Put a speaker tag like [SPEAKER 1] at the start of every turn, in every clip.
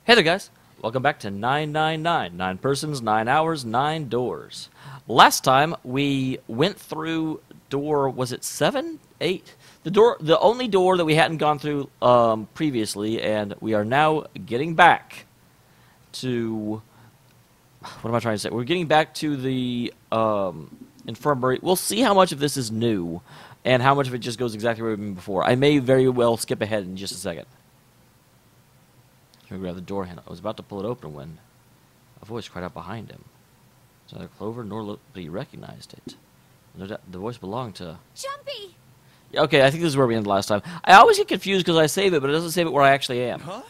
[SPEAKER 1] Hey there, guys. Welcome back to 999. 9 persons, 9 hours, 9 doors. Last time we went through door, was it 7? 8? The only door that we hadn't gone through previously, and we are now getting back to... What am I trying to say? We're getting back to the infirmary. We'll see how much of this is new, and how much of it just goes exactly where we've been before. I may very well skip ahead in just a second. He grabbed the door handle. I was about to pull it open when a voice cried out behind him. It was neither Clover nor but he recognized it. The voice belonged to...
[SPEAKER 2] Jumpy!
[SPEAKER 1] Okay, I think this is where we ended last time. I always get confused because I save it, but it doesn't save it where I actually am.
[SPEAKER 3] Huh?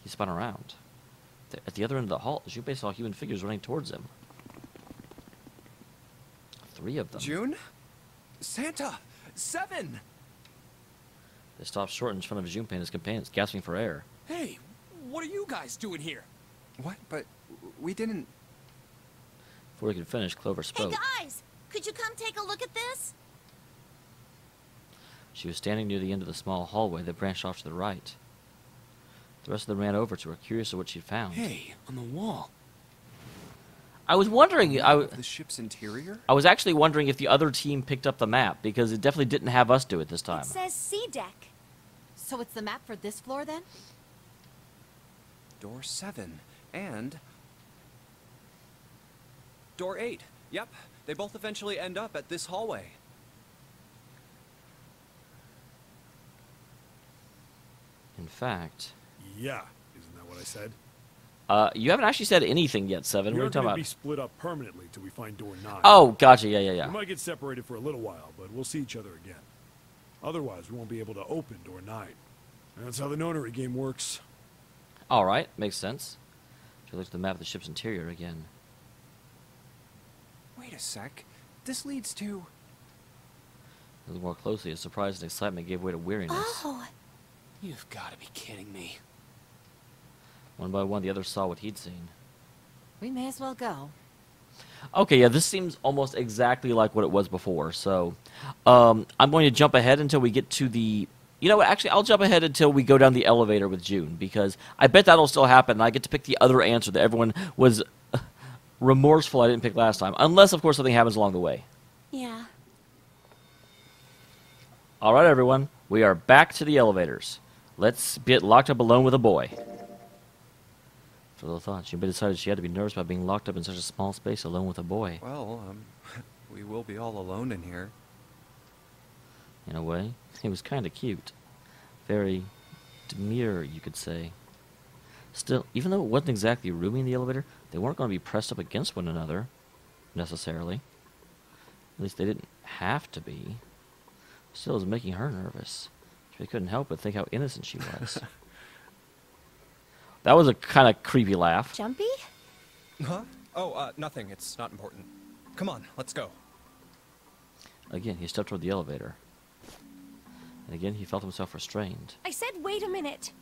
[SPEAKER 1] He spun around. At the other end of the hall, Junpei saw human figures running towards him. 3 of them.
[SPEAKER 3] June? Santa! 7!
[SPEAKER 1] They stopped short in front of Junpei and his companions, gasping for air.
[SPEAKER 4] Hey, what are you guys doing here?
[SPEAKER 3] What? But we didn't...
[SPEAKER 1] Before he could finish, Clover spoke.
[SPEAKER 2] Hey guys, could you come take a look at this?
[SPEAKER 1] She was standing near the end of the small hallway that branched off to the right. The rest of them ran over to her, curious of what she'd found.
[SPEAKER 4] Hey, on the wall.
[SPEAKER 1] I was wondering...
[SPEAKER 3] The ship's interior?
[SPEAKER 1] I was actually wondering if the other team picked up the map, because it definitely didn't have us do it this time.
[SPEAKER 2] It says C deck.
[SPEAKER 5] So it's the map for this floor, then?
[SPEAKER 3] Door 7. And... Door 8. Yep. They both eventually end up at this hallway.
[SPEAKER 1] In fact...
[SPEAKER 6] Yeah, isn't that what I said?
[SPEAKER 1] You haven't actually said anything yet, Seven. What are
[SPEAKER 6] We're
[SPEAKER 1] you talking
[SPEAKER 6] going to
[SPEAKER 1] about?
[SPEAKER 6] be split up permanently till we find door 9.
[SPEAKER 1] Oh, gotcha. Yeah.
[SPEAKER 6] We might get separated for a little while, but we'll see each other again. Otherwise, we won't be able to open door 9. That's how the nonary game works.
[SPEAKER 1] All right, makes sense. She looked at the map of the ship's interior again.
[SPEAKER 3] Wait a sec. This leads to...
[SPEAKER 1] Looked more closely as surprise and excitement gave way to weariness.
[SPEAKER 2] Oh,
[SPEAKER 4] You've got to be kidding me.
[SPEAKER 1] One by one, the others saw what he'd seen.
[SPEAKER 5] We may as well go.
[SPEAKER 1] Okay, yeah, this seems almost exactly like what it was before, so... I'm going to jump ahead until we get to the... You know what, actually, I'll jump ahead until we go down the elevator with June, because I bet that'll still happen, and I get to pick the other answer that everyone was remorseful I didn't pick last time. Unless, of course, something happens along the way.
[SPEAKER 2] yeah.
[SPEAKER 1] All right, everyone, we are back to the elevators. Let's get locked up alone with a boy. For little thought, Junpei decided she had to be nervous about being locked up in such a small space alone with a boy.
[SPEAKER 3] Well, we will be all alone in here.
[SPEAKER 1] In a way, he was kind of cute. Very demure, you could say. Still, even though it wasn't exactly roomy in the elevator, they weren't going to be pressed up against one another, necessarily. At least they didn't have to be. Still, it was making her nervous. She couldn't help but think how innocent she was. That was a kind of creepy laugh.
[SPEAKER 2] Jumpy?
[SPEAKER 3] Huh? Oh, nothing. It's not important. Come on, let's go.
[SPEAKER 1] Again, he stepped toward the elevator. And again, he felt himself restrained.
[SPEAKER 2] I said wait a minute.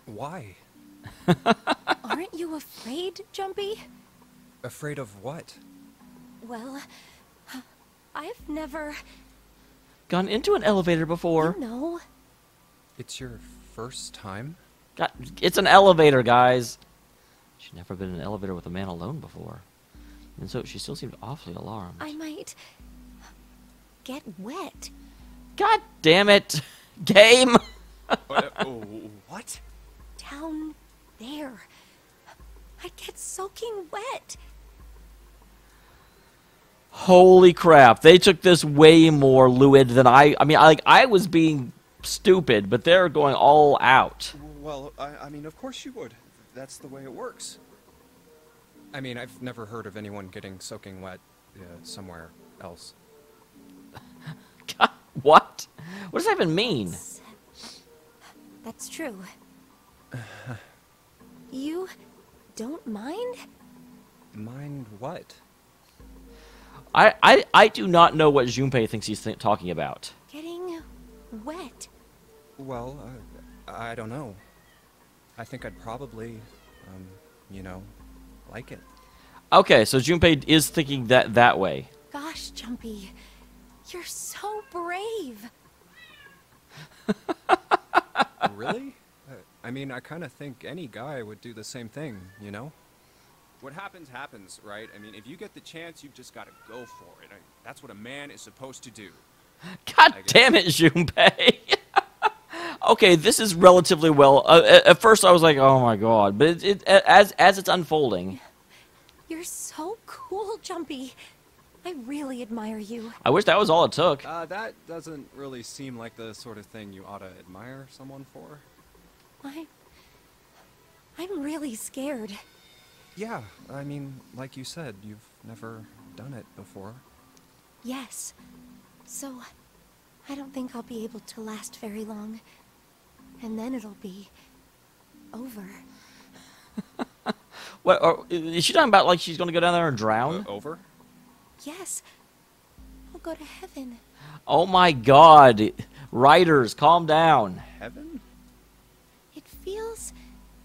[SPEAKER 3] Why?
[SPEAKER 2] Aren't you afraid, Jumpy?
[SPEAKER 3] Afraid of what?
[SPEAKER 2] Well, I've never...
[SPEAKER 1] Gone into an elevator before.
[SPEAKER 2] You know.
[SPEAKER 3] It's your first time?
[SPEAKER 1] God, it's an elevator, guys. She'd never been in an elevator with a man alone before. And so she still seemed awfully alarmed.
[SPEAKER 2] I might... get wet.
[SPEAKER 1] God damn it! Game!
[SPEAKER 3] What?
[SPEAKER 2] Down there. I'd get soaking wet.
[SPEAKER 1] Holy crap, they took this way more lewd than I mean, I was being stupid, but they're going all out.
[SPEAKER 3] Well, I mean, of course you would. That's the way it works. I mean, I've never heard of anyone getting soaking wet somewhere else.
[SPEAKER 1] God, what? What does that even mean?
[SPEAKER 2] That's true. You don't mind?
[SPEAKER 3] Mind what?
[SPEAKER 1] I do not know what Junpei thinks he's talking about.
[SPEAKER 2] Getting wet.
[SPEAKER 3] Well, I don't know. I think I'd probably, you know, like it.
[SPEAKER 1] Okay, so Junpei is thinking that way.
[SPEAKER 2] Gosh, Jumpy, you're so brave.
[SPEAKER 3] Really? I mean, I kind of think any guy would do the same thing, you know?
[SPEAKER 7] What happens, happens, right? I mean, if you get the chance, you've just got to go for it. That's what a man is supposed to do.
[SPEAKER 1] God damn it, Junpei. Okay, this is relatively well. At first, I was like, "Oh my god!" But as it's unfolding,
[SPEAKER 2] You're so cool, Jumpy. I really admire you.
[SPEAKER 1] I wish that was all it took.
[SPEAKER 3] That doesn't really seem like the sort of thing you ought to admire someone for.
[SPEAKER 2] I'm really scared.
[SPEAKER 3] Yeah, I mean, like you said, you've never done it before.
[SPEAKER 2] Yes. So, I don't think I'll be able to last very long. And then it'll be over.
[SPEAKER 1] What is she talking about? Like she's gonna go down there and drown?
[SPEAKER 3] Over?
[SPEAKER 2] Yes. I'll go to heaven.
[SPEAKER 1] Oh my god, writers, calm down.
[SPEAKER 3] Heaven?
[SPEAKER 2] It feels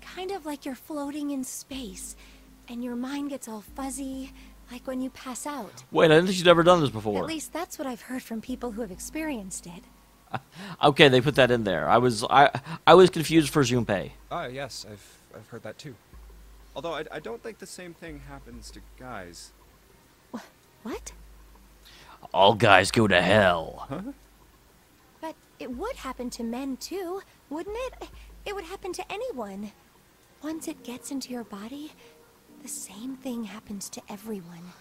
[SPEAKER 2] kind of like you're floating in space, and your mind gets all fuzzy, like when you pass out.
[SPEAKER 1] Wait, I didn't think she'd ever done this before.
[SPEAKER 2] At least that's what I've heard from people who have experienced it.
[SPEAKER 1] Okay, they put that in there. I was confused for Junpei.
[SPEAKER 3] Yes, I've heard that too. Although I don't think the same thing happens to guys.
[SPEAKER 2] What?
[SPEAKER 1] All guys go to hell.
[SPEAKER 3] Huh?
[SPEAKER 2] But it would happen to men too, wouldn't it? It would happen to anyone. Once it gets into your body, the same thing happens to everyone.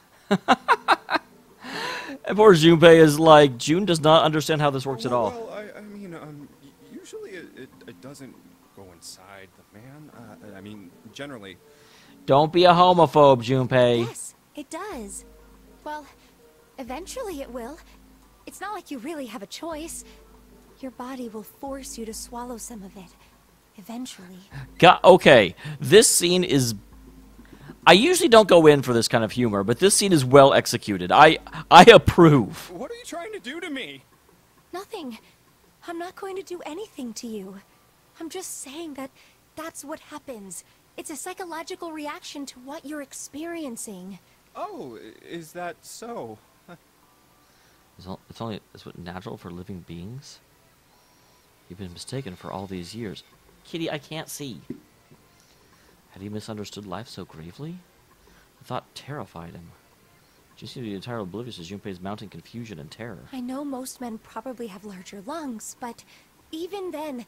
[SPEAKER 1] And poor Junpei is like, June does not understand how this works at all.
[SPEAKER 3] Well, I mean, usually it doesn't go inside the man. I mean, generally.
[SPEAKER 1] Don't be a homophobe, Junpei.
[SPEAKER 2] Yes, it does. Well, eventually it will. It's not like you really have a choice. Your body will force you to swallow some of it. Eventually.
[SPEAKER 1] Okay, this scene is... I usually don't go in for this kind of humor, but this scene is well executed. I approve.
[SPEAKER 7] What are you trying to do to me?
[SPEAKER 2] Nothing. I'm not going to do anything to you. I'm just saying that that's what happens. It's a psychological reaction to what you're experiencing.
[SPEAKER 3] Oh, is that so?
[SPEAKER 1] It's what natural for living beings? You've been mistaken for all these years. Kitty, I can't see. Had he misunderstood life so gravely? The thought terrified him. She seemed to be entirely oblivious to Junpei's mounting confusion and terror.
[SPEAKER 2] I know most men probably have larger lungs, but even then,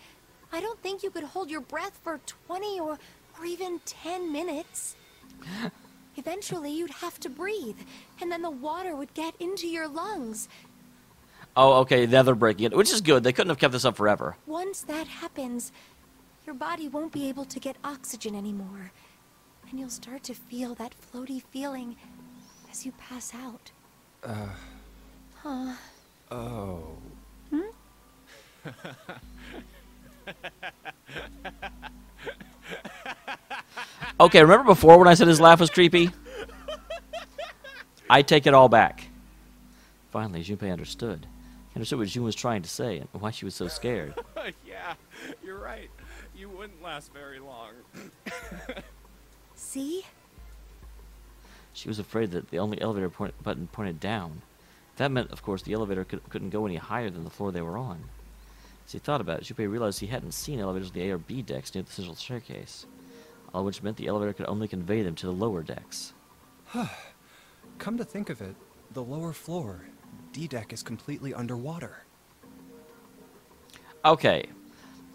[SPEAKER 2] I don't think you could hold your breath for 20 or even 10 minutes. Eventually, you'd have to breathe, and then the water would get into your lungs.
[SPEAKER 1] Oh, okay, now they're breaking it, which is good. They couldn't have kept this up forever.
[SPEAKER 2] Once that happens, your body won't be able to get oxygen anymore, and you'll start to feel that floaty feeling as you pass out. Huh.
[SPEAKER 3] Oh.
[SPEAKER 1] Okay, remember before when I said his laugh was creepy? I take it all back. Finally, Junpei understood. He understood what June was trying to say and why she was so scared.
[SPEAKER 7] Yeah, you're right. You wouldn't last very long.
[SPEAKER 2] See?
[SPEAKER 1] She was afraid that the only elevator button pointed down. That meant, of course, the elevator couldn't go any higher than the floor they were on. As he thought about it, Junpei realized he hadn't seen elevators on the A or B decks near the central staircase, all which meant the elevator could only convey them to the lower decks.
[SPEAKER 3] Come to think of it, the lower floor, D deck, is completely underwater.
[SPEAKER 1] Okay,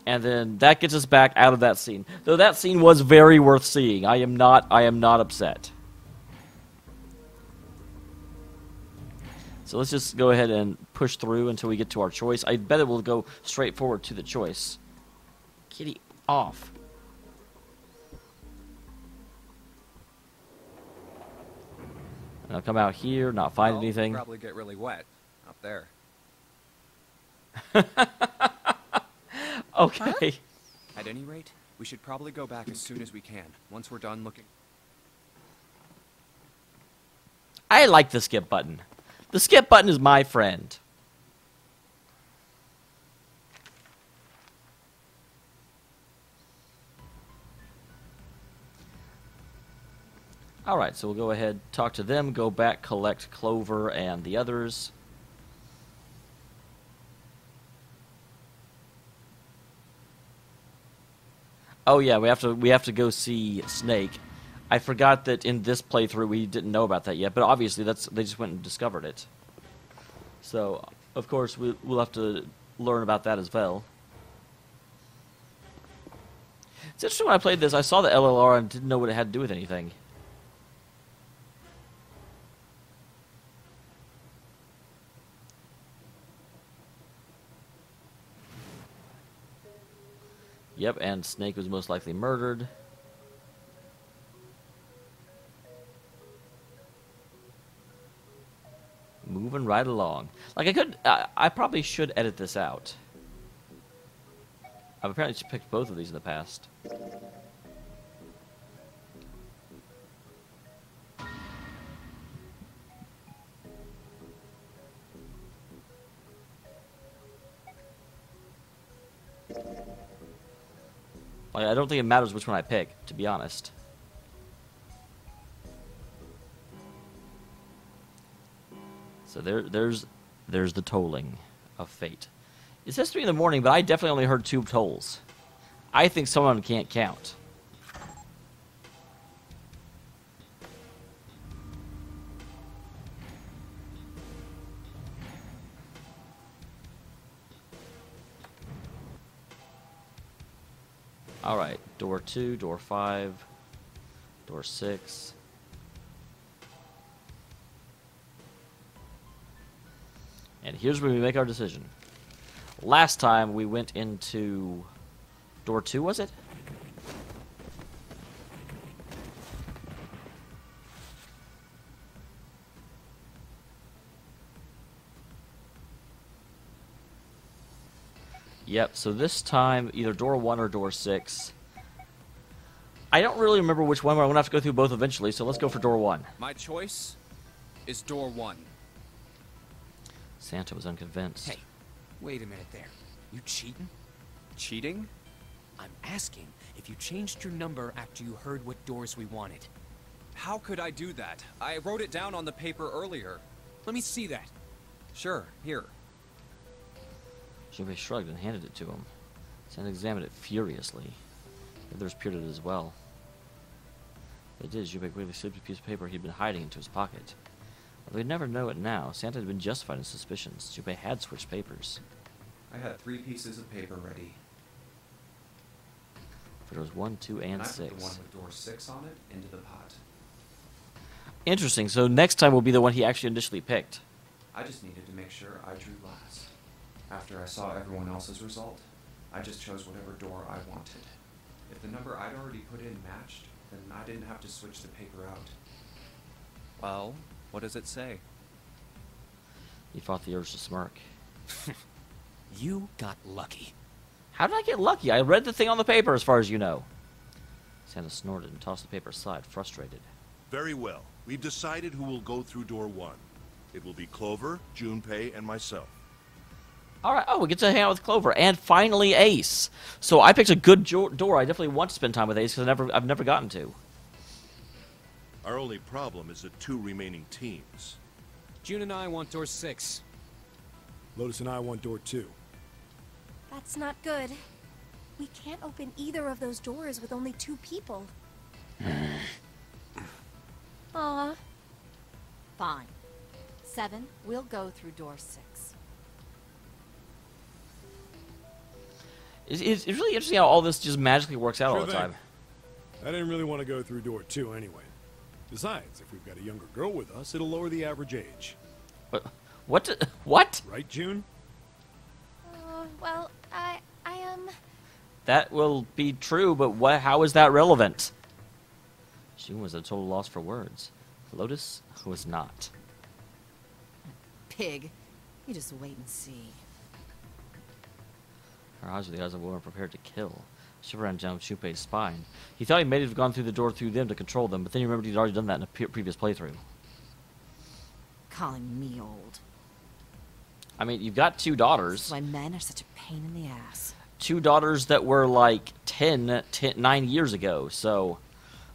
[SPEAKER 1] and then that gets us back out of that scene. Though that scene was very worth seeing. I am not upset. So let's just go ahead and push through until we get to our choice. I bet it will go straight forward to the choice. Kitty, off. And I'll come out here, not find
[SPEAKER 3] Well,
[SPEAKER 1] anything.
[SPEAKER 3] Probably get really wet up there.
[SPEAKER 1] Okay.
[SPEAKER 7] At any rate, we should probably go back as soon as we can, once we're done looking.
[SPEAKER 1] I like the skip button. The skip button is my friend. Alright, so we'll go ahead, talk to them, go back, collect Clover and the others. Oh yeah, we have to go see Snake. I forgot that in this playthrough we didn't know about that yet, but obviously they just went and discovered it. So of course we'll have to learn about that as well. It's interesting when I played this, I saw the LLR and didn't know what it had to do with anything. Yep, and Snake was most likely murdered. Moving right along. Like, I probably should edit this out. I've apparently picked both of these in the past. Like, I don't think it matters which one I pick, to be honest. So there's the tolling of fate. It says 3 in the morning, but I definitely only heard 2 tolls. I think someone can't count. Alright, door 2, door 5, door 6. And here's where we make our decision. Last time we went into door 2, was it? Yep, so this time either door 1 or door 6. I don't really remember which one, but I'm going to have to go through both eventually, so let's go for door 1.
[SPEAKER 7] My choice is door 1.
[SPEAKER 1] Santa was unconvinced.
[SPEAKER 4] Hey, wait a minute there. You cheating?
[SPEAKER 7] Cheating?
[SPEAKER 4] I'm asking if you changed your number after you heard what doors we wanted.
[SPEAKER 7] How could I do that? I wrote it down on the paper earlier.
[SPEAKER 4] Let me see that.
[SPEAKER 7] Sure, here.
[SPEAKER 1] Junpei shrugged and handed it to him. Santa examined it furiously. The others peered at it as well. They did. Junpei quickly slipped a piece of paper he'd been hiding into his pocket. Although he'd never know it now, Santa had been justified in his suspicions. Junpei had switched papers.
[SPEAKER 8] I had 3 pieces of paper ready.
[SPEAKER 1] For doors 1, 2, and
[SPEAKER 8] I
[SPEAKER 1] 6.
[SPEAKER 8] put the one with door 6 on it into the pot.
[SPEAKER 1] Interesting. So next time will be the one he actually initially picked.
[SPEAKER 8] I just needed to make sure I drew last. After I saw everyone else's result, I just chose whatever door I wanted. If the number I'd already put in matched, then I didn't have to switch the paper out.
[SPEAKER 7] Well, what does it say?
[SPEAKER 1] He fought the urge to smirk.
[SPEAKER 4] You got lucky.
[SPEAKER 1] How did I get lucky? I read the thing on the paper, as far as you know. Santa snorted and tossed the paper aside, frustrated.
[SPEAKER 9] Very well. We've decided who will go through door 1. It will be Clover, Junpei, and myself.
[SPEAKER 1] All right. Oh, we get to hang out with Clover, and finally Ace. So I picked a good door. I definitely want to spend time with Ace because I've never gotten to.
[SPEAKER 9] Our only problem is the 2 remaining teams.
[SPEAKER 4] June and I want door 6.
[SPEAKER 6] Lotus and I want door 2.
[SPEAKER 2] That's not good. We can't open either of those doors with only 2 people. Aw.
[SPEAKER 5] Fine. 7, we'll go through door 6.
[SPEAKER 1] It's really interesting how all this just magically works out all the
[SPEAKER 6] thing.
[SPEAKER 1] time.
[SPEAKER 6] I didn't really want to go through door 2 anyway. Besides, if we've got a younger girl with us, it'll lower the average age.
[SPEAKER 1] What? What?
[SPEAKER 6] Right, June?
[SPEAKER 2] Well, I
[SPEAKER 1] That will be true, but how is that relevant? June was a total loss for words. Lotus was not.
[SPEAKER 5] Pig. You just wait and see.
[SPEAKER 1] Her eyes were the eyes of a woman prepared to kill. Shiver ran down Junpei's spine. He thought he may have gone through the door through them to control them, but then he remembered he'd already done that in a previous playthrough.
[SPEAKER 5] Calling me old.
[SPEAKER 1] I mean, you've got 2
[SPEAKER 5] That's
[SPEAKER 1] daughters.
[SPEAKER 5] why men are such a pain in the ass.
[SPEAKER 1] 2 daughters that were like 9 years ago. So,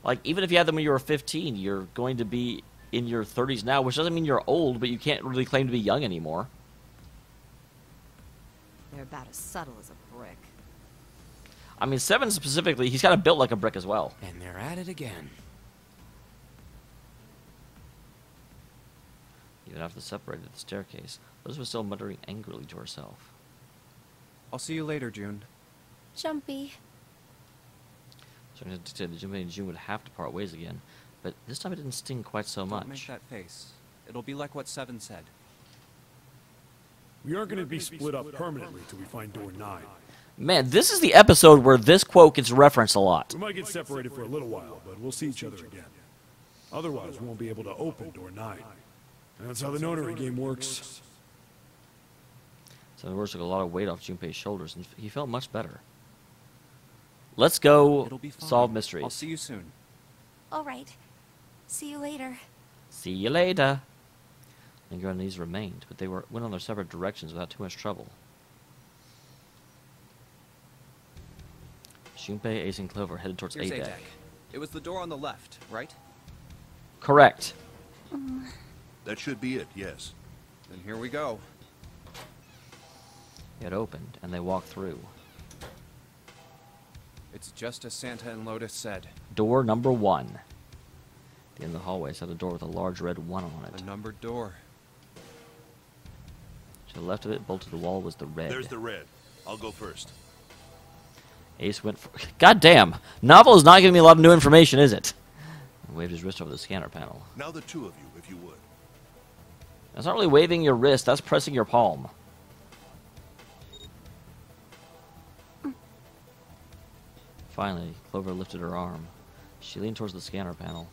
[SPEAKER 1] like, even if you had them when you were 15, you're going to be in your 30s now, which doesn't mean you're old, but you can't really claim to be young anymore.
[SPEAKER 5] They're about as subtle as a brick.
[SPEAKER 1] I mean, 7 specifically, he's got it built like a brick as well.
[SPEAKER 4] And they're at it again.
[SPEAKER 1] Even after they separated at the staircase, Liz was still muttering angrily to herself.
[SPEAKER 3] I'll see you later, June.
[SPEAKER 2] Jumpy.
[SPEAKER 1] So I said that Junpei and June would have to part ways again, but this time it didn't sting quite so much.
[SPEAKER 3] Don't make that face. It'll be like what Seven said.
[SPEAKER 6] We aren't going to be split up permanently till we find door 9.
[SPEAKER 1] Man, this is the episode where this quote gets referenced a lot.
[SPEAKER 6] We might get separated for a little while, but we'll see each other again. Otherwise, we won't be able to open door 9. And that's how the notary game works.
[SPEAKER 1] So the words took a lot of weight off Junpei's shoulders, and he felt much better. Let's go
[SPEAKER 3] It'll be fine.
[SPEAKER 1] solve mysteries.
[SPEAKER 3] I'll see you soon.
[SPEAKER 2] All right. See you later.
[SPEAKER 1] See you later. Linger and these remained, but they went on their separate directions without too much trouble. Junpei, Ace, and Clover headed towards
[SPEAKER 7] Here's
[SPEAKER 1] A
[SPEAKER 7] A
[SPEAKER 1] deck.
[SPEAKER 7] deck. It was the door on the left, right?
[SPEAKER 1] Correct.
[SPEAKER 9] That should be it, yes.
[SPEAKER 7] Then here we go.
[SPEAKER 1] It opened, and they walked through.
[SPEAKER 3] It's just as Santa and Lotus said.
[SPEAKER 1] Door number 1. At the end of the hallway sat a door with a large red 1 on it.
[SPEAKER 3] A numbered door.
[SPEAKER 1] To the left of it, bolted to the wall, was the red.
[SPEAKER 9] There's the red. I'll go first.
[SPEAKER 1] Ace went for... God damn! Novel is not giving me a lot of new information, is it? He waved his wrist over the scanner panel.
[SPEAKER 9] Now the two of you, if you would.
[SPEAKER 1] That's not really waving your wrist, that's pressing your palm. Finally, Clover lifted her arm. She leaned towards the scanner panel.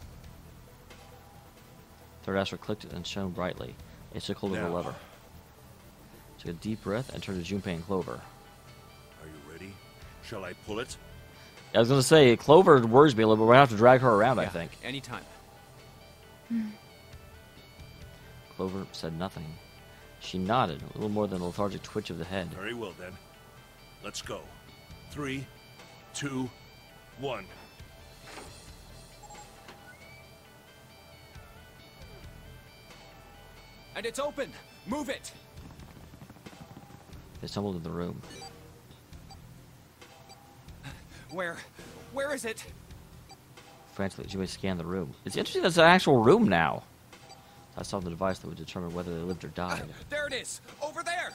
[SPEAKER 1] Third Astro clicked it and shone brightly. Ace took hold of the
[SPEAKER 9] Now.
[SPEAKER 1] lever. Took a deep breath and turned to Junpei and Clover.
[SPEAKER 9] Are you ready? Shall I pull it?
[SPEAKER 1] I was going to say, Clover worries me a little bit. We're going to have to drag her around, I
[SPEAKER 3] Yeah,
[SPEAKER 1] think.
[SPEAKER 3] Anytime.
[SPEAKER 1] Clover said nothing. She nodded, a little more than a lethargic twitch of the head.
[SPEAKER 9] Very well, then. Let's go. 3, 2, 1.
[SPEAKER 3] And it's open! Move it!
[SPEAKER 1] They stumbled into the room.
[SPEAKER 3] Where is it?
[SPEAKER 1] Frantically, Junpei scanned the room. It's interesting that's an actual room now. I saw the device that would determine whether they lived or died.
[SPEAKER 3] There it is! Over there!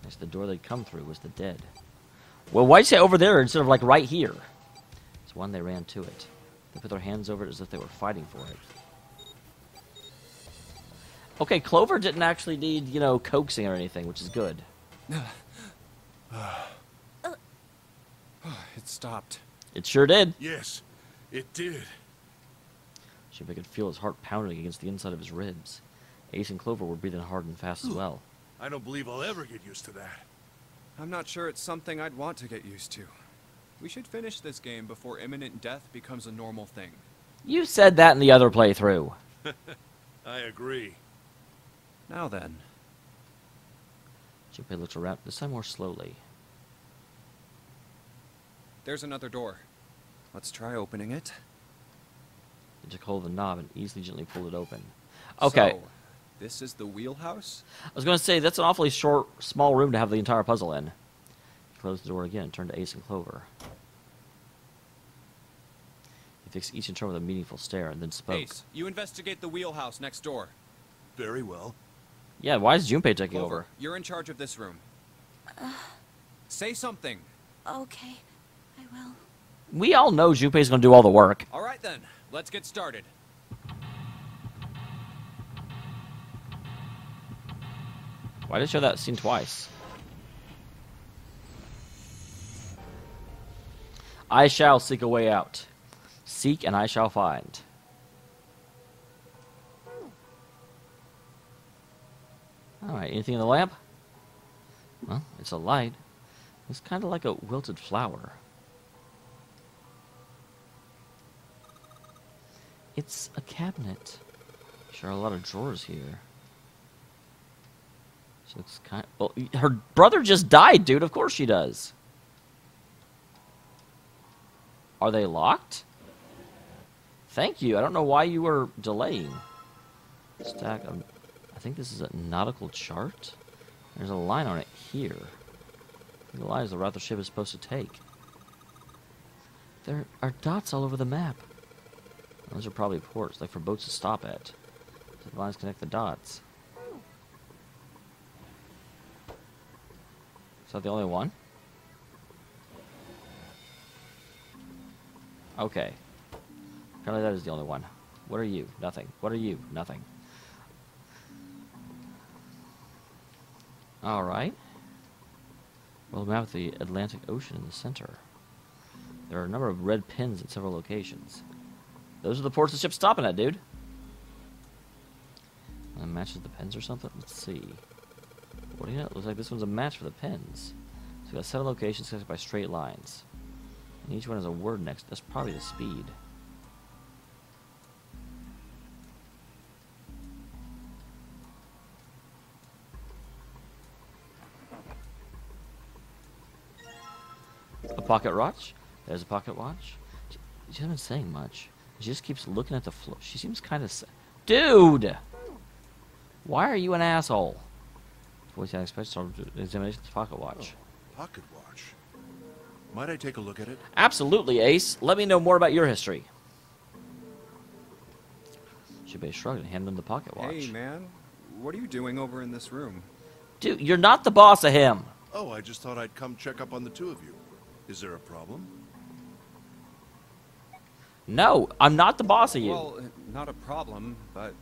[SPEAKER 1] Next to the door they'd come through was the dead. Well, why'd you say over there instead of, like, right here? It's one they ran to it. They put their hands over it as if they were fighting for it. Okay, Clover didn't actually need, you know, coaxing or anything, which is good.
[SPEAKER 3] It stopped.
[SPEAKER 1] It sure did.
[SPEAKER 9] Yes, it did.
[SPEAKER 1] Junpei could feel his heart pounding against the inside of his ribs. Ace and Clover were breathing hard and fast as well.
[SPEAKER 9] I don't believe I'll ever get used to that.
[SPEAKER 3] I'm not sure it's something I'd want to get used to. We should finish this game before imminent death becomes a normal thing.
[SPEAKER 1] You said that in the other playthrough.
[SPEAKER 9] I agree.
[SPEAKER 3] Now then.
[SPEAKER 1] Junpei looked around, this time more slowly.
[SPEAKER 3] There's another door. Let's try opening it.
[SPEAKER 1] He took hold of the knob and easily, gently pulled it open. Okay.
[SPEAKER 3] So, this is the wheelhouse?
[SPEAKER 1] I was going to say, that's an awfully short, small room to have the entire puzzle in. He closed the door again and turned to Ace and Clover. He fixed each in turn with a meaningful stare and then spoke.
[SPEAKER 3] Ace, you investigate the wheelhouse next door.
[SPEAKER 9] Very well.
[SPEAKER 1] Yeah, why is Junpei taking
[SPEAKER 3] Clover,
[SPEAKER 1] over?
[SPEAKER 3] you're in charge of this room. Say something.
[SPEAKER 2] Okay, I will.
[SPEAKER 1] We all know Junpei's going to do all the work.
[SPEAKER 3] All right then, let's get started.
[SPEAKER 1] Why did it show that scene twice? I shall seek a way out. Seek and I shall find. Alright, anything in the lamp? Well, it's a light. It's kind of like a wilted flower. It's a cabinet. Sure, a lot of drawers here. She looks kind of... Well, her brother just died, dude. Of course she does. Are they locked? Thank you. I don't know why you were delaying. Stack of... I think this is a nautical chart. There's a line on it here. The line is the route the ship is supposed to take. There are dots all over the map. Those are probably ports, like for boats to stop at. So the lines connect the dots. Is that the only one? Okay. Apparently that is the only one. What are you? Nothing. What are you? Nothing. Alright. Well, the map with the Atlantic Ocean in the center. There are a number of red pins at several locations. Those are the ports the ship's stopping at, dude. That matches the pins or something? Let's see. What do you know? Looks like this one's a match for the pins. So we got 7 locations connected by straight lines. And each one has a word next. That's probably the speed. A pocket watch? There's a pocket watch. She hasn't been saying much. She just keeps looking at the floor. She seems kind of... Dude! Why are you an asshole? Voice unexpected start examination of the pocket watch.
[SPEAKER 9] Oh, pocket watch. Might I take a look at it?
[SPEAKER 1] Absolutely, Ace. Let me know more about your history. Shibei shrugged and handed him the pocket watch.
[SPEAKER 3] Hey, man. What are you doing over in this room?
[SPEAKER 1] Dude, you're not the boss of him.
[SPEAKER 9] Oh, I just thought I'd come check up on the two of you. Is there a problem?
[SPEAKER 1] No, I'm not the boss of you.
[SPEAKER 3] Well, not a problem, but...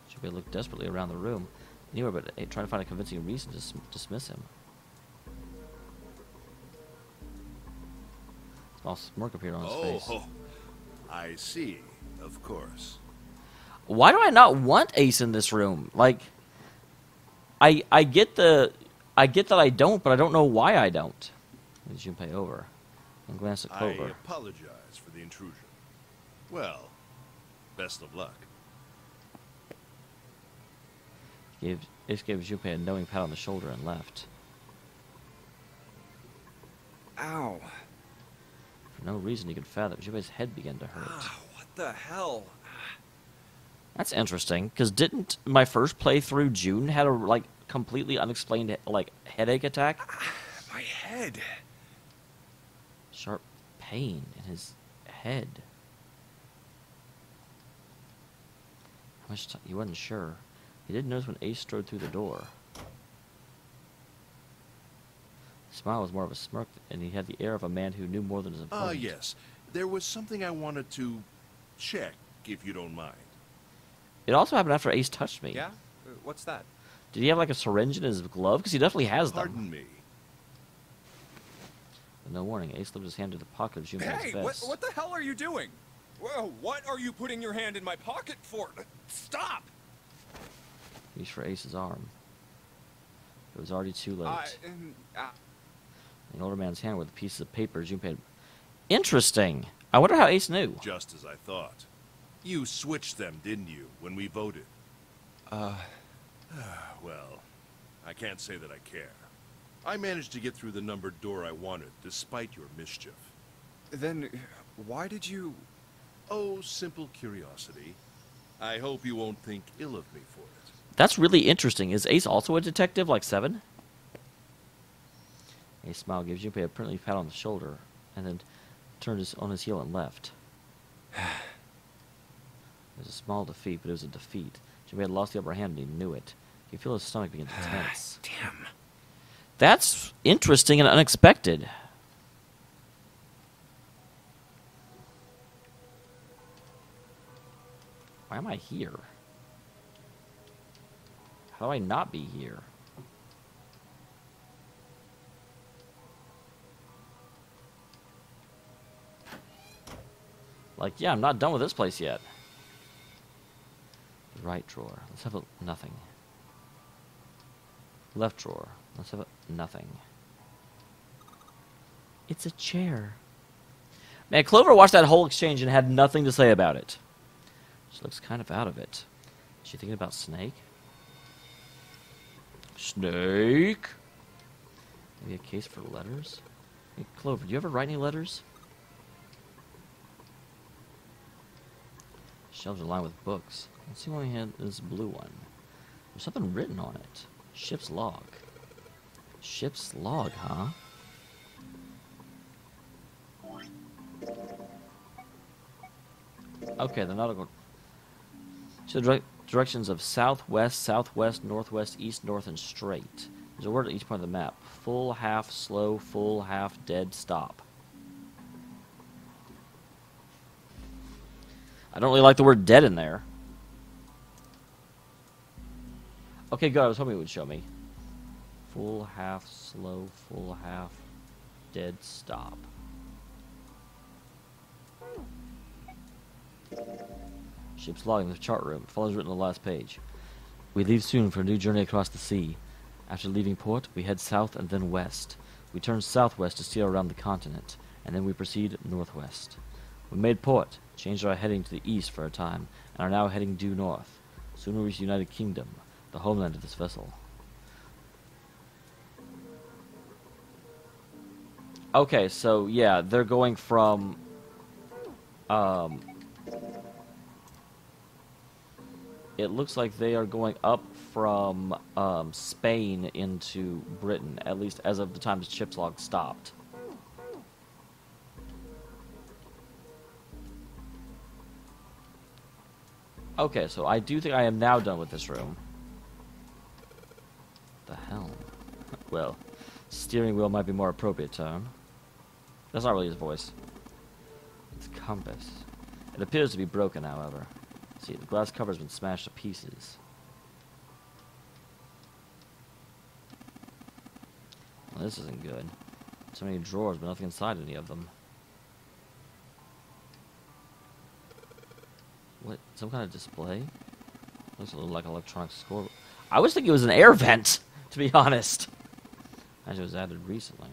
[SPEAKER 1] Shibei looked desperately around the room. Anywhere but trying to find a convincing reason to dismiss him. A small smirk appeared on his face.
[SPEAKER 9] Oh, I see. Of course.
[SPEAKER 1] Why do I not want Ace in this room? Like, I get that I don't, but I don't know why I don't. Junpei over and glanced at Clover.
[SPEAKER 9] I apologize for the intrusion. Well, best of luck.
[SPEAKER 1] Ace gave Junpei a knowing pat on the shoulder and left.
[SPEAKER 3] Ow.
[SPEAKER 1] For no reason he could fathom, Junpei's head began to hurt.
[SPEAKER 3] What the hell?
[SPEAKER 1] That's interesting, because didn't my first playthrough June had a like completely unexplained like headache attack?
[SPEAKER 3] My head.
[SPEAKER 1] Sharp pain in his head. How much he wasn't sure. He did notice when Ace strode through the door. The smile was more of a smirk, and he had the air of a man who knew more than his opponent.
[SPEAKER 9] Yes. There was something I wanted to check, if you don't mind.
[SPEAKER 1] It also happened after Ace touched me.
[SPEAKER 3] Yeah? What's that?
[SPEAKER 1] Did he have like a syringe in his glove? Because he definitely has them.
[SPEAKER 9] Pardon me.
[SPEAKER 1] With no warning, Ace slipped his hand into the pocket of Junpei's
[SPEAKER 7] Hey,
[SPEAKER 1] vest.
[SPEAKER 7] what the hell are you doing? Whoa, what are you putting your hand in my pocket for? Stop!
[SPEAKER 1] He reached for Ace's arm. It was already too late. The older man's hand were the pieces of paper Junpei had... Interesting. I wonder how Ace knew.
[SPEAKER 9] Just as I thought. You switched them, didn't you, when we voted? Well, I can't say that I care. I managed to get through the numbered door I wanted, despite your mischief.
[SPEAKER 3] Then, why did you...
[SPEAKER 9] Oh, simple curiosity. I hope you won't think ill of me for it.
[SPEAKER 1] That's really interesting. Is Ace also a detective like Seven? Ace smiled, gave Junpei a friendly pat on the shoulder, and then turned on his heel and left. It was a small defeat, but it was a defeat. Junpei had lost the upper hand, and he knew it. He could feel his stomach begin to tense.
[SPEAKER 3] Damn.
[SPEAKER 1] That's interesting and unexpected. Why am I here? How do I not be here? Like, yeah, I'm not done with this place yet. The right drawer. Let's have a nothing. Left drawer. Let's have a nothing. It's a chair. Man, Clover watched that whole exchange and had nothing to say about it. She looks kind of out of it. Is she thinking about Snake? Snake? Maybe a case for letters? Hey, Clover, do you ever write any letters? Shelves are lined with books. Let's see what we had this blue one. There's something written on it. Ship's log. Ship's log, huh? Okay, the nautical... So directions of southwest, southwest, northwest, east, north, and straight. There's a word at each point of the map. Full, half, slow, full, half, dead, stop. I don't really like the word dead in there. Okay, good. I was hoping it would show me. Full, half, slow, full, half, dead, stop. Ship's log in the chart room. It follows written on the last page. We leave soon for a new journey across the sea. After leaving port, we head south and then west. We turn southwest to steer around the continent, and then we proceed northwest. We made port, changed our heading to the east for a time, and are now heading due north. Soon we'll reach the United Kingdom, the homeland of this vessel. Okay, so yeah, they're going from it looks like they are going up from Spain into Britain, at least as of the time the ship's log stopped. Okay, so I do think I am now done with this room. The helm. Well, steering wheel might be a more appropriate term. That's not really his voice. It's compass. It appears to be broken, however. See, the glass cover has been smashed to pieces. Well, this isn't good. So many drawers, but nothing inside any of them. What? Some kind of display? Looks a little like an electronic score. I was thinking it was an air vent, to be honest. Imagine it was added recently.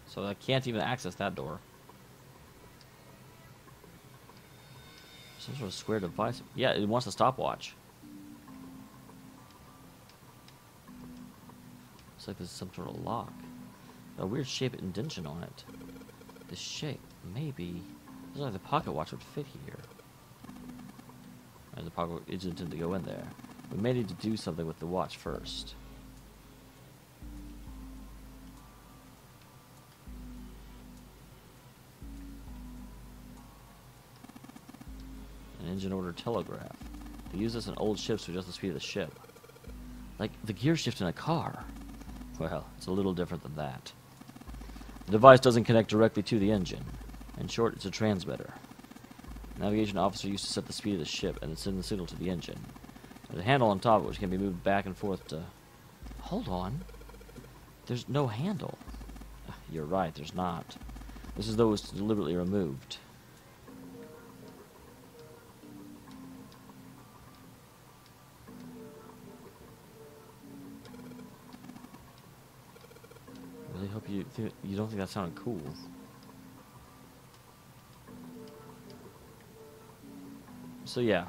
[SPEAKER 1] So I can't even access that door. Some sort of square device. Yeah, it wants a stopwatch. Looks like there's some sort of lock. Got a weird shaped indentation on it. The shape, maybe. Looks like the pocket watch would fit here. And the pocket is intended to go in there. We may need to do something with the watch first. An engine order telegraph. They use this in old ships to adjust the speed of the ship. Like the gear shift in a car. Well, it's a little different than that. The device doesn't connect directly to the engine. In short, it's a transmitter. The navigation officer used to set the speed of the ship and then send the signal to the engine. There's a handle on top of it which can be moved back and forth to... Hold on. There's no handle. You're right, there's not. This is though it was deliberately removed. I really hope you don't think that sounded cool. So yeah.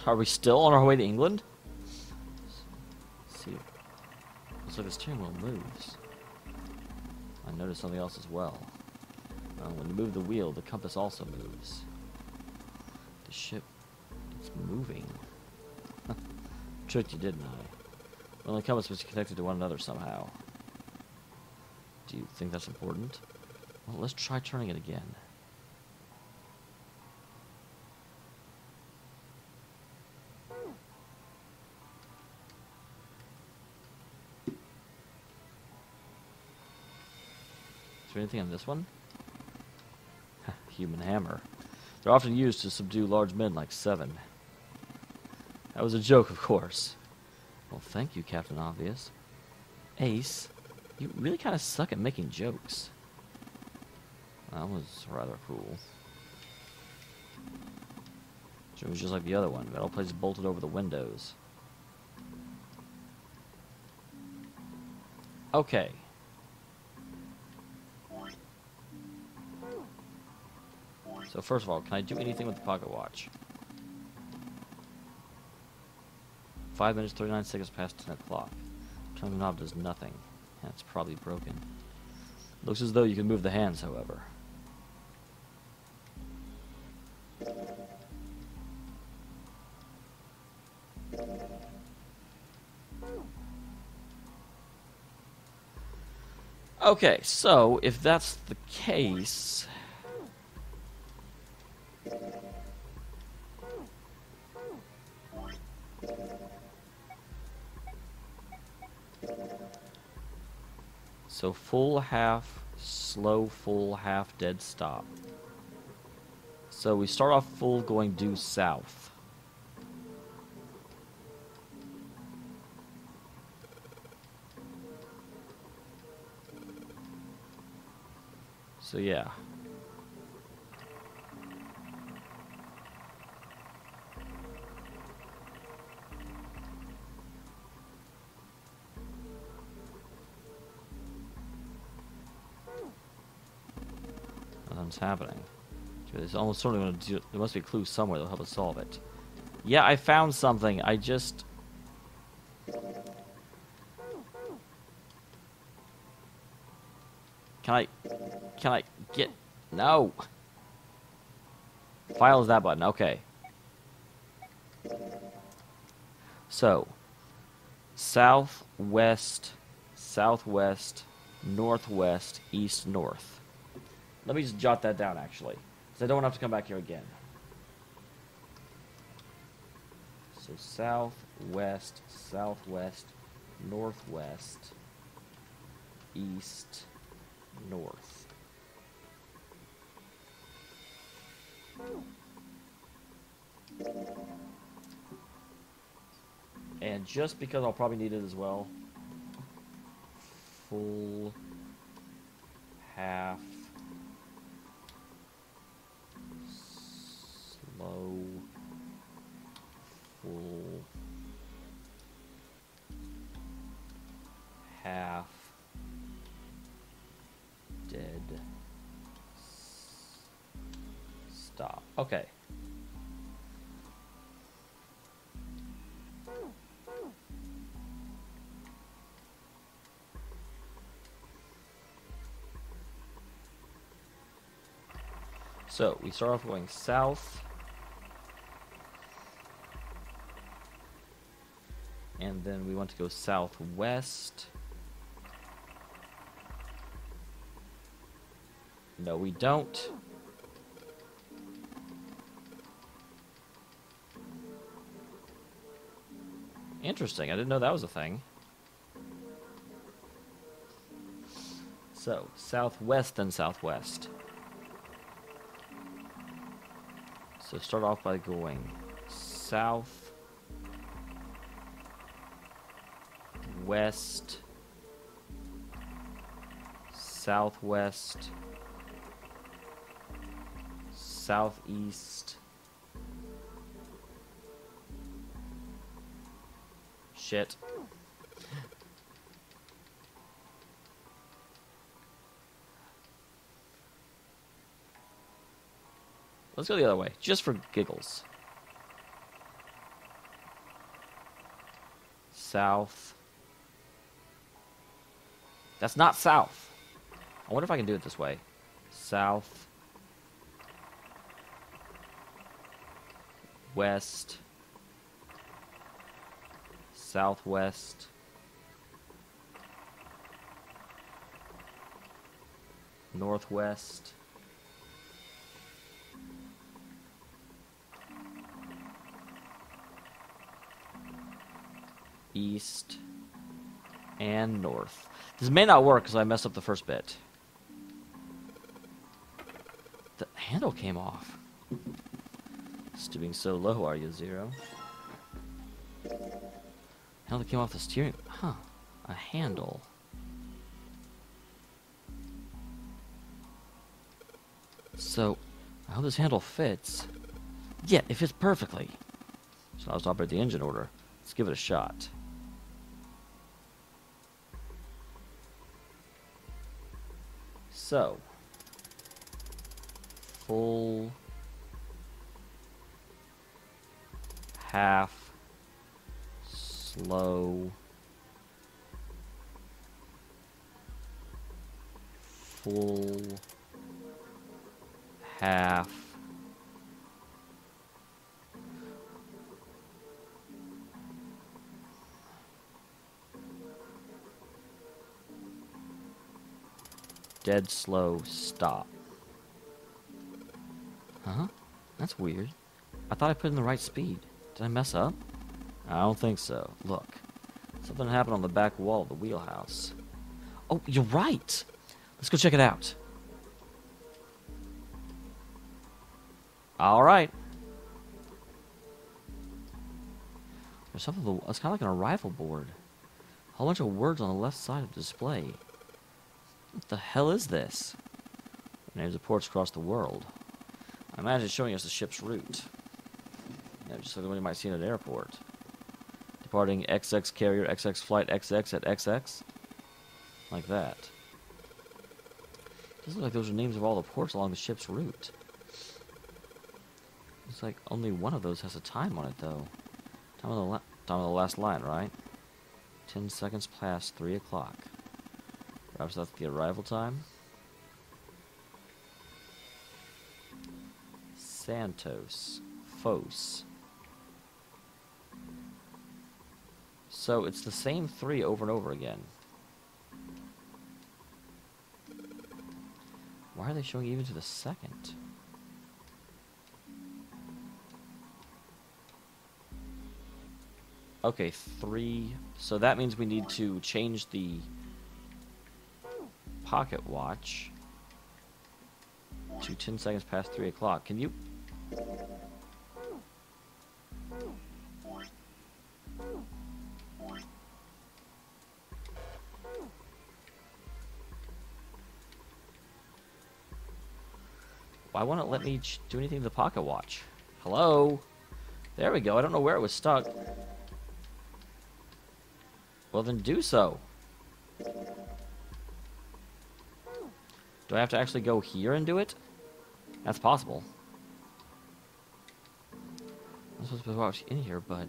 [SPEAKER 1] Are we still on our way to England? Let's see. Looks like the steering wheel moves. I noticed something else as well. When you move the wheel, the compass also moves. The ship, it's moving. Tricked you, didn't I? Well, the compass was connected to one another somehow. Do you think that's important? Well, let's try turning it again. Is there anything on this one? Human hammer. They're often used to subdue large men like Seven. That was a joke, of course. Well, thank you, Captain Obvious. Ace, you really kind of suck at making jokes. That was rather cool. It was just like the other one. Metal plates bolted over the windows. Okay. So first of all, can I do anything with the pocket watch? 5 minutes, 39 seconds past 10 o'clock. Turning the knob does nothing. Yeah, it's probably broken. Looks as though you can move the hands, however. Okay, so if that's the case... So full, half, slow, full, half, dead stop. So we start off full going due south. So yeah. Nothing's happening. It's almost certainly going to do. There must be a clue somewhere that'll help us solve it. Yeah, I found something. I just... Can I get... No! File is that button. Okay. So, south, west, southwest, northwest, east, north. Let me just jot that down, actually, because I don't want to have to come back here again. So south, west, southwest, northwest, east, north. And just because I'll probably need it as well, full, half, slow, full, half, dead, stop. Okay. So, we start off going south. And then we want to go southwest. No, we don't. Interesting, I didn't know that was a thing. So, southwest and southwest. So start off by going south, west, southwest, southeast. Shit. Let's go the other way, just for giggles. South. That's not south. I wonder if I can do it this way. South. West. Southwest. Northwest. East, and north. This may not work because I messed up the first bit. The handle came off. Stooping so low, are you, Zero? Handle came off the steering. Huh. A handle. So, I hope this handle fits. Yeah, it fits perfectly. So I'll stop at the engine order. Let's give it a shot. So, full, half, slow, full, half, Dead slow stop. Huh? That's weird. I thought I put in the right speed. Did I mess up? I don't think so. Look. Something happened on the back wall of the wheelhouse. Oh, you're right! Let's go check it out. Alright. There's something, it's kind of like an arrival board. A whole bunch of words on the left side of the display. What the hell is this? Names of ports across the world. I imagine it's showing us the ship's route. Yeah, just like the one you might see at an airport. Departing XX carrier, XX flight XX at XX. Like that. Doesn't look like those are names of all the ports along the ship's route. It's like only one of those has a time on it, though. Time of the last line, right? 10 seconds past 3 o'clock. Perhaps that's the arrival time. Santos. Fos. So it's the same 3 over and over again. Why are they showing even to the second? Okay, 3. So that means we need to change the pocket watch to 10 seconds past 3 o'clock. Can you? Why won't it let me do anything to the pocket watch? Hello? There we go. I don't know where it was stuck. Well, then do so. Do I have to actually go here and do it? That's possible. I'm supposed to watch in here, but...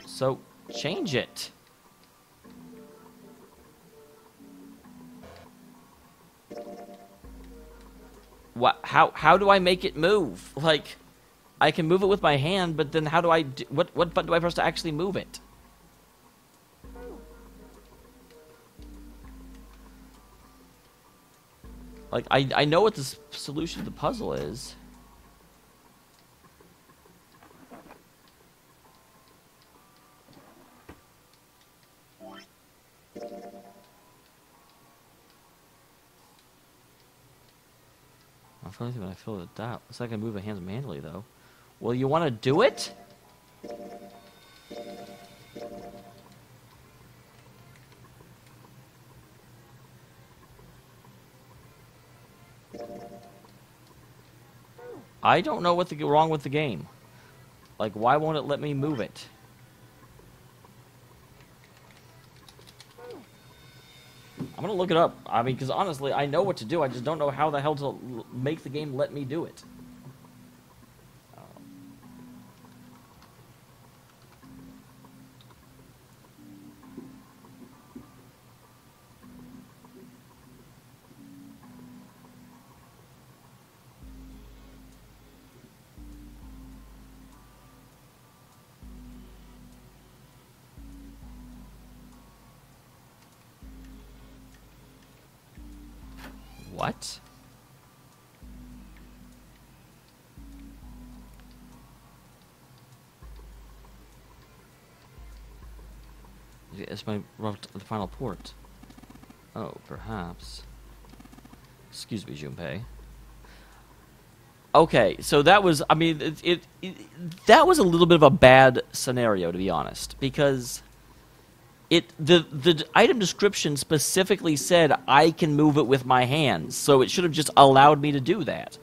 [SPEAKER 1] So, change it. What? How do I make it move? Like, I can move it with my hand, but then how do I do, what button do I press to actually move it? Like, I know what the solution to the puzzle is. I'm feeling when I feel it out. Looks like I move my hands manually, though. Well, you want to do it? I don't know what's wrong with the game. Like, why won't it let me move it? I'm gonna look it up. I mean, because honestly, I know what to do. I just don't know how the hell to make the game let me do it. What? It's my the final port. Oh, perhaps. Excuse me, Junpei. Okay, so that was, I mean, that was a little bit of a bad scenario, to be honest, because the item description specifically said I can move it with my hands, so it should have just allowed me to do that.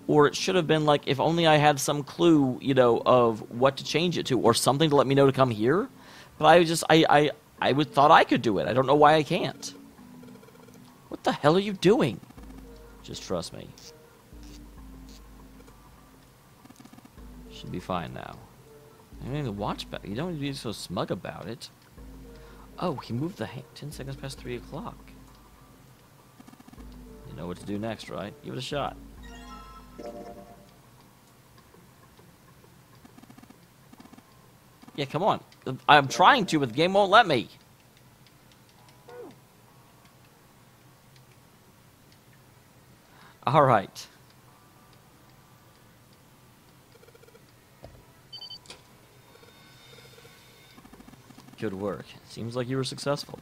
[SPEAKER 1] Or it should have been like, if only I had some clue, you know, of what to change it to, or something to let me know to come here. But I thought I could do it. I don't know why I can't. What the hell are you doing? Just trust me. Should be fine now. I don't need the watch back. You don't need to be so smug about it. Oh, he moved the 10 seconds past 3 o'clock. You know what to do next, right? Give it a shot. Yeah, come on. I'm trying to, but the game won't let me. All right. Good work. Seems like you were successful.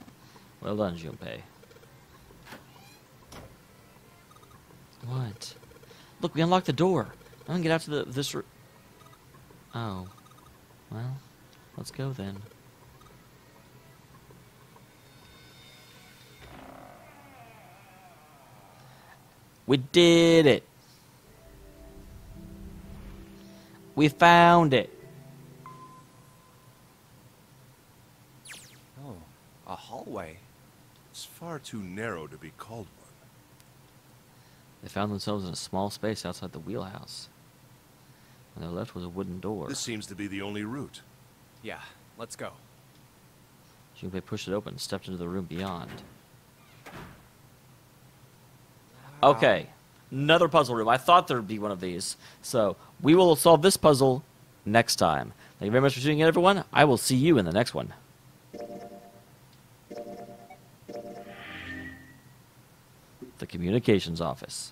[SPEAKER 1] Well done, Junpei. What? Look, we unlocked the door. I can get out to this. Oh. Well, let's go then. We did it. We found it.
[SPEAKER 3] Oh, a hallway.
[SPEAKER 9] It's far too narrow to be called one.
[SPEAKER 1] They found themselves in a small space outside the wheelhouse. On their left was a wooden door.
[SPEAKER 9] This seems to be the only route.
[SPEAKER 3] Yeah, let's go.
[SPEAKER 1] Junpei pushed it open and stepped into the room beyond. Okay, another puzzle room. I thought there'd be one of these. So, we will solve this puzzle next time. Thank you very much for tuning in, everyone. I will see you in the next one. The Communications Office.